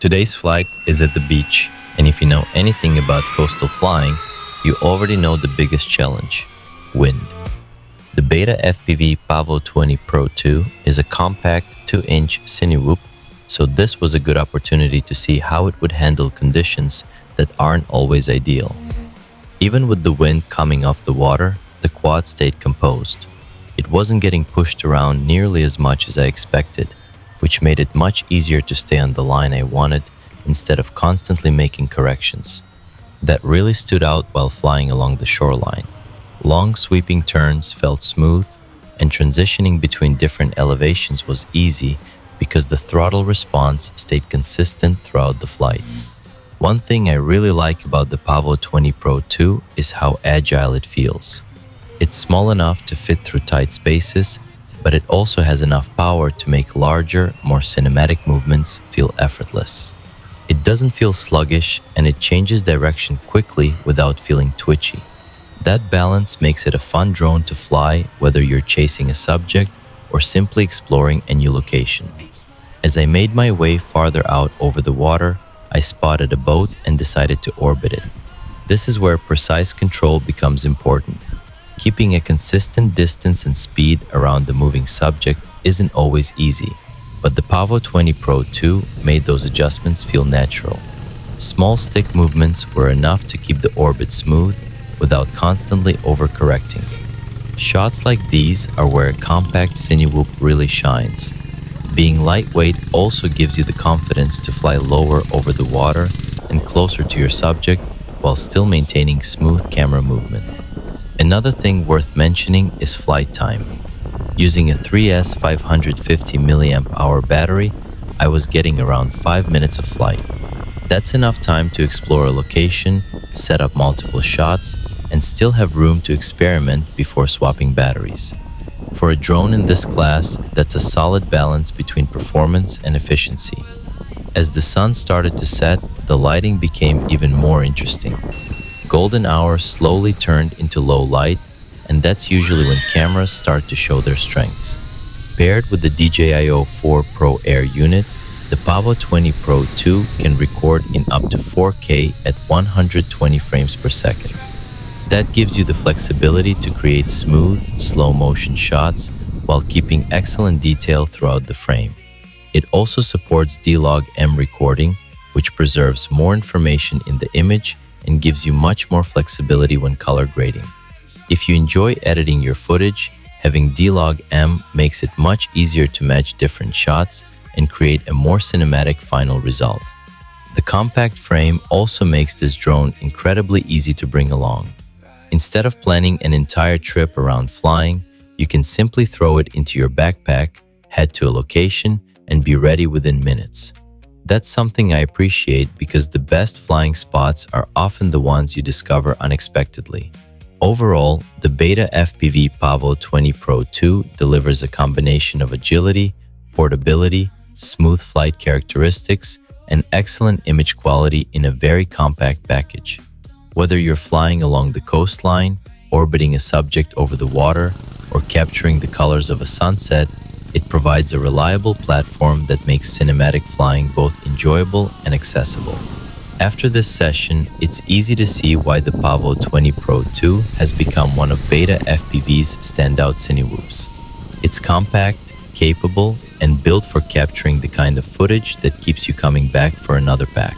Today's flight is at the beach, and if you know anything about coastal flying, you already know the biggest challenge: wind. The betafpv Pavo20 Pro II is a compact 2-inch cinewhoop, so this was a good opportunity to see how it would handle conditions that aren't always ideal. Even with the wind coming off the water, the quad stayed composed. It wasn't getting pushed around nearly as much as I expected, which made it much easier to stay on the line I wanted instead of constantly making corrections. That really stood out while flying along the shoreline. Long sweeping turns felt smooth, and transitioning between different elevations was easy because the throttle response stayed consistent throughout the flight. One thing I really like about the Pavo20 Pro II is how agile it feels. It's small enough to fit through tight spaces, but it also has enough power to make larger, more cinematic movements feel effortless. It doesn't feel sluggish, and it changes direction quickly without feeling twitchy. That balance makes it a fun drone to fly, whether you're chasing a subject or simply exploring a new location. As I made my way farther out over the water, I spotted a boat and decided to orbit it. This is where precise control becomes important. Keeping a consistent distance and speed around the moving subject isn't always easy, but the Pavo20 Pro II made those adjustments feel natural. Small stick movements were enough to keep the orbit smooth without constantly overcorrecting. Shots like these are where a compact cinewhoop really shines. Being lightweight also gives you the confidence to fly lower over the water and closer to your subject while still maintaining smooth camera movement. Another thing worth mentioning is flight time. Using a 3S 550 mAh battery, I was getting around 5 minutes of flight. That's enough time to explore a location, set up multiple shots, and still have room to experiment before swapping batteries. For a drone in this class, that's a solid balance between performance and efficiency. As the sun started to set, the lighting became even more interesting. Golden hour slowly turned into low light, and that's usually when cameras start to show their strengths. Paired with the DJI 4 Pro Air unit, the Pavo20 Pro II can record in up to 4K at 120 frames per second. That gives you the flexibility to create smooth, slow-motion shots while keeping excellent detail throughout the frame. It also supports D-Log-M recording, which preserves more information in the image and gives you much more flexibility when color grading. If you enjoy editing your footage, having D-Log-M makes it much easier to match different shots and create a more cinematic final result. The compact frame also makes this drone incredibly easy to bring along. Instead of planning an entire trip around flying, you can simply throw it into your backpack, head to a location, and be ready within minutes. That's something I appreciate because the best flying spots are often the ones you discover unexpectedly. Overall, the betafpv Pavo20 Pro II delivers a combination of agility, portability, smooth flight characteristics, and excellent image quality in a very compact package. Whether you're flying along the coastline, orbiting a subject over the water, or capturing the colors of a sunset, it provides a reliable platform that makes cinematic flying both enjoyable and accessible. After this session, it's easy to see why the Pavo20 Pro II has become one of betafpv's standout cinewhoops. It's compact, capable, and built for capturing the kind of footage that keeps you coming back for another pack.